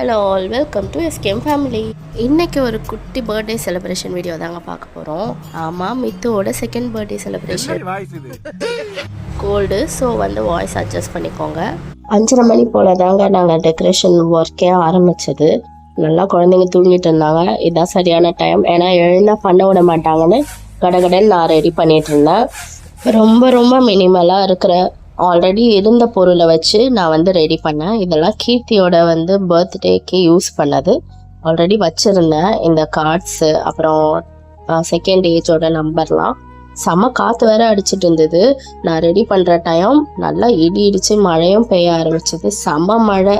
Hello all, welcome to எஸ்கேம் family. இன்றைக்கி ஒரு குட்டி பர்த்டே செலிப்ரேஷன் வீடியோ தாங்க பார்க்க போகிறோம். ஆமாம், மித்துவோட second birthday celebration. Cold, so voice adjust பண்ணிக்கோங்க. 5:30 மணி போல் தாங்க நாங்கள் டெக்கரேஷன் ஒர்க்கே ஆரம்பித்தது. நல்லா குழந்தைங்க தூங்கிட்டு இருந்தாங்க. இதுதான் சரியான டைம், ஏன்னா எழுந்தா பண்ண விட மாட்டாங்கன்னு கடகடன்னு நான் ரெடி பண்ணிகிட்டு இருந்தேன். ரொம்ப ரொம்ப மினிமலாக இருக்கிற ஆல்ரெடி இருந்த பொருளை வச்சு நான் ரெடி பண்ணேன். இதெல்லாம் கீர்த்தியோட பர்த்டேக்கு யூஸ் பண்ணது. ஆல்ரெடி வச்சுருந்தேன் இந்த கார்ட்ஸு, அப்புறம் செகண்ட் ஏஜோட நம்பர்லாம். செம்ம காற்று வேற அடிச்சிட்டு இருந்தது. நான் ரெடி பண்ணுற டைம் நல்லா இடி இடித்து மழையும் பெய்ய ஆரம்பிச்சது. செம்ம மழை.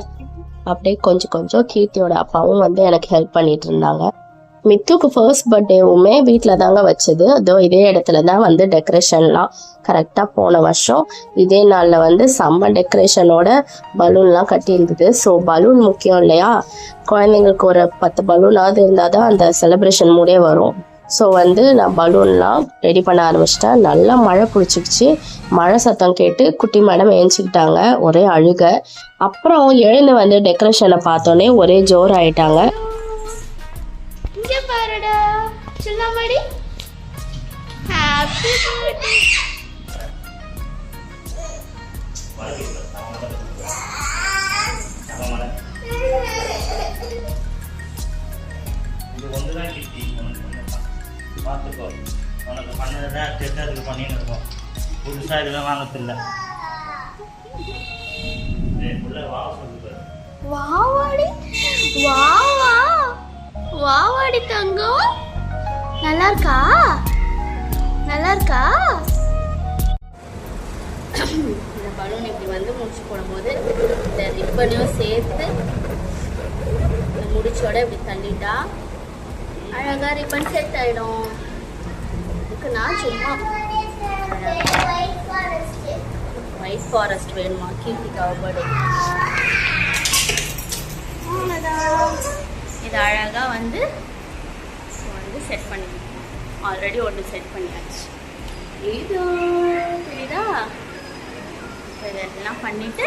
அப்படியே கொஞ்சம் கொஞ்சம் கீர்த்தியோட அப்பாவும் எனக்கு ஹெல்ப் பண்ணிட்டு இருந்தாங்க. மித்துக்கு ஃபர்ஸ்ட் பர்த்டேவுமே வீட்டில் தாங்க வச்சது. அதோ இதே இடத்துல தான் டெக்கரேஷன்லாம் கரெக்டாக போன வருஷம் இதே நாளில் செம்ம டெக்கரேஷனோட பலூன்லாம் கட்டியிருந்தது. ஸோ பலூன் முக்கியம் இல்லையா, குழந்தைங்களுக்கு ஒரு 10 பலூனாவது இருந்தால் தான் அந்த செலிப்ரேஷன் மூடே வரும். ஸோ நான் பலூன்லாம் ரெடி பண்ண ஆரம்பிச்சிட்டேன். நல்லா மழை பிடிச்சிக்கிச்சு. மழை சத்தம் கேட்டு குட்டி மேடம் ஏஞ்சிக்கிட்டாங்க, ஒரே அழுக. அப்புறம் எழுந்து டெக்கரேஷனை பார்த்தோன்னே ஒரே ஜோர் ஆயிட்டாங்க. பாருடா சின்னமடி, ஹேப்பி பர்த்டே. இது ஒன்றுதான் கிட்டி பார்த்துக்கோ. உனக்கு பண்ணதான் தெரிஞ்சதுக்கு பண்ணின்னு இருக்கோம். புதுசாக இதெல்லாம் வாங்கத்தில்லை. வா சொல்லுங்க. வாவாடி வாவா வாவாடி தங்கம், நல்லா இருக்கா? நல்லா இருக்கா? இந்த பலூன் இப்படி முடிச்சு போடும்போது இந்த ரிப்பனையும் சேர்த்து இந்த முடிச்சோட இப்படி தள்ளிட்டா அழகாக ரிப்பன் செட் ஆகிடும். இதுக்கு நான் சும்மா ஒயிட் ஃபாரஸ்ட் வேணுமா கீர்த்திக்காக பர்த்டே. இது அழகாக செட் பண்ணிக்கலாம். ஆல்ரெடி ஒன்று செட் பண்ணியாச்சு. இது புரியுதா? இதெல்லாம் பண்ணிவிட்டு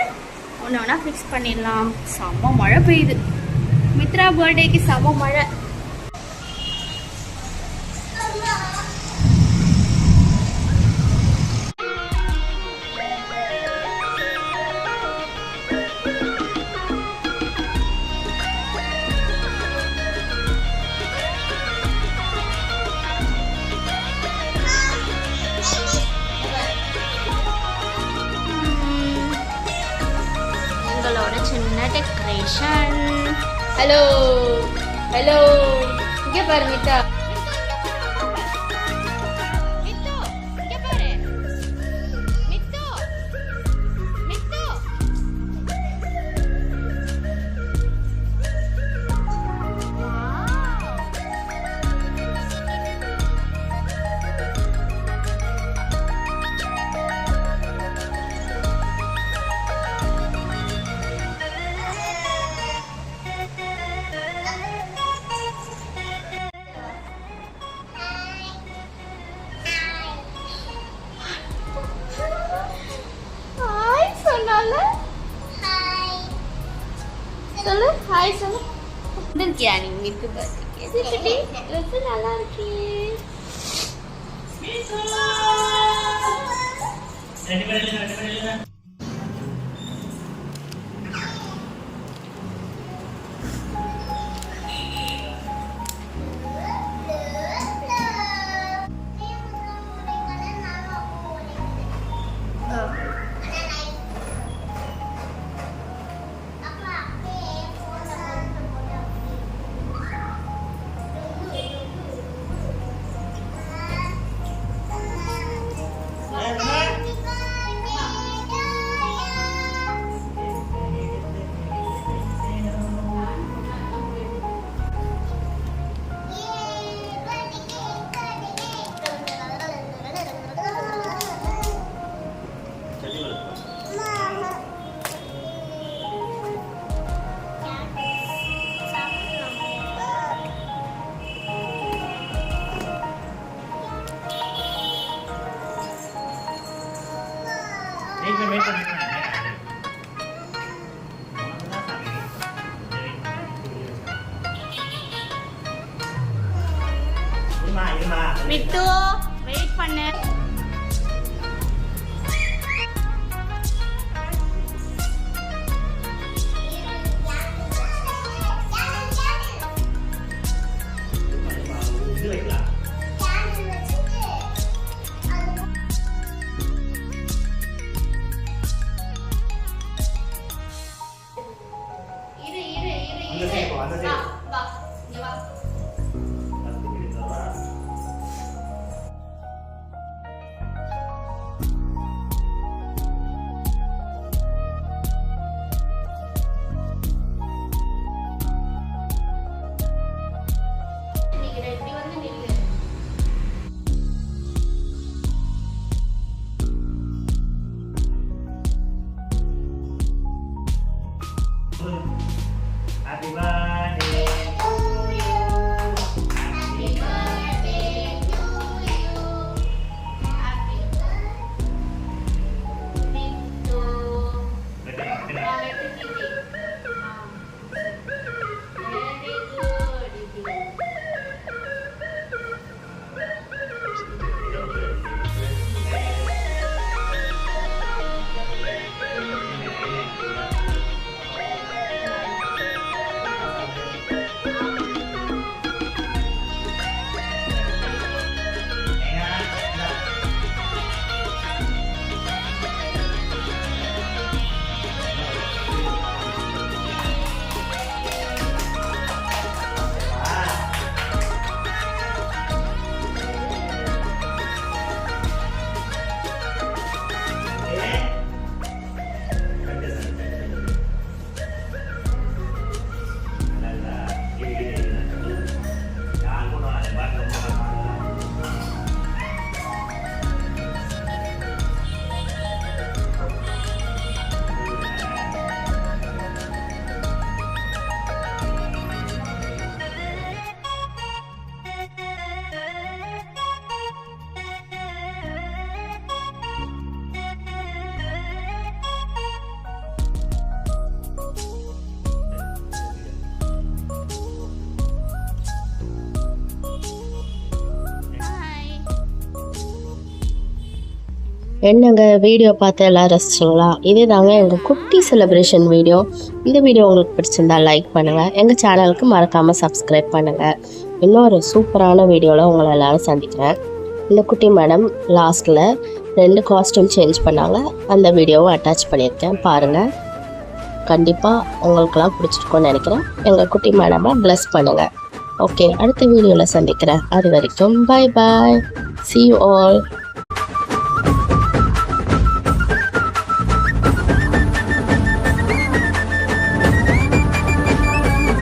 ஒன்று ஒன்றா ஃபிக்ஸ் பண்ணிடலாம். செம்ம மழை பெய்யுது. மித்ரா பர்த்டேக்கு செம்ம மழை. சின்ன டெக்கரேஷன். ஹலோ ஹலோ, இங்கே பாரு மித்தா. சொல்லு ஹாய் சொல்லு. வந்திருக்கியா நீ மித்து பர்த்டேக்கு? ரொம்ப நல்லா இருக்கே. இருமா மித்து வெயிட் பண்ணு. இது வைக்கலாம். அந்த side போ, அந்த side. வா இங்க வா. அது கிட்டவா. நீங்க இப்படி வந்து நில்லு. Happy birthday to you. Happy birthday to you. Happy Mithu. Betul. வெட்டு கிட்டி. Very good. என்னங்க வீடியோ பார்த்து எல்லாம் ரசிச்சிங்களா? இதே தாங்க எங்கள் குட்டி செலிப்ரேஷன் வீடியோ. இந்த வீடியோ உங்களுக்கு பிடிச்சிருந்தா லைக் பண்ணுங்கள், எங்கள் சேனலுக்கு மறக்காமல் சப்ஸ்கிரைப் பண்ணுங்கள். இன்னொரு சூப்பரான வீடியோவில் உங்களை எல்லோரும் சந்திக்கிறேன். இந்த குட்டி மேடம் லாஸ்ட்டில் 2 காஸ்டியூம் சேஞ்ச் பண்ணாங்க, அந்த வீடியோவை அட்டாச் பண்ணியிருக்கேன் பாருங்கள். கண்டிப்பாக உங்களுக்கெல்லாம் பிடிச்சிருக்கோன்னு நினைக்கிறேன். எங்கள் குட்டி மேடமை ப்ளஸ் பண்ணுங்கள். ஓகே, அடுத்த வீடியோவில் சந்திக்கிறேன். அது வரைக்கும் பாய் பாய். See you all.